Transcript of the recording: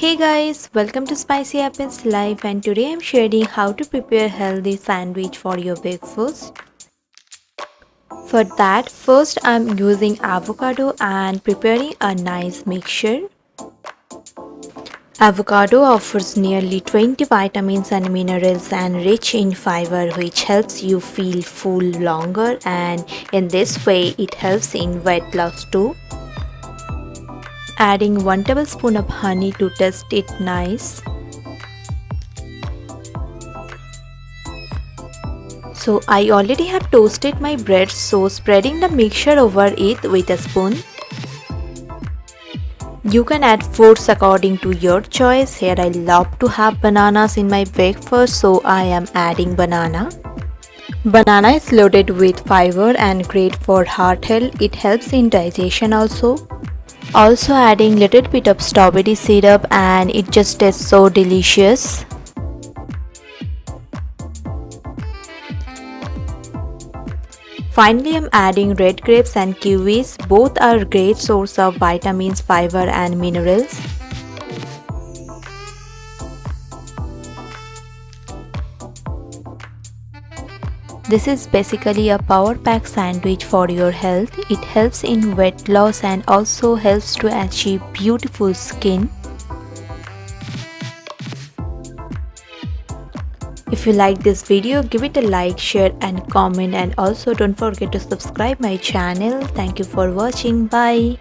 Hey guys, welcome to Spicy Apples Live, and today I'm sharing how to prepare healthy sandwich for your breakfast. For that, first I'm using avocado and preparing a nice mixture. Avocado offers nearly 20 vitamins and minerals and rich in fiber, which helps you feel full longer, and in this way it helps in weight loss too. Adding 1 tablespoon of honey to taste it nice. So I already have toasted my bread, so spreading the mixture over it with a spoon. You can add fruits according to your choice. Here I love to have bananas in my breakfast, so I am adding banana. Banana is loaded with fiber and great for heart health. It helps in digestion also. Also adding little bit of strawberry syrup and it just tastes so delicious. Finally, I'm adding red grapes and kiwis. Both are great source of vitamins, fiber and minerals. This is basically a power pack sandwich for your health. It helps in weight loss and also helps to achieve beautiful skin. If you like this video, give it a like, share and comment, and also don't forget to subscribe my channel. Thank you for watching. Bye.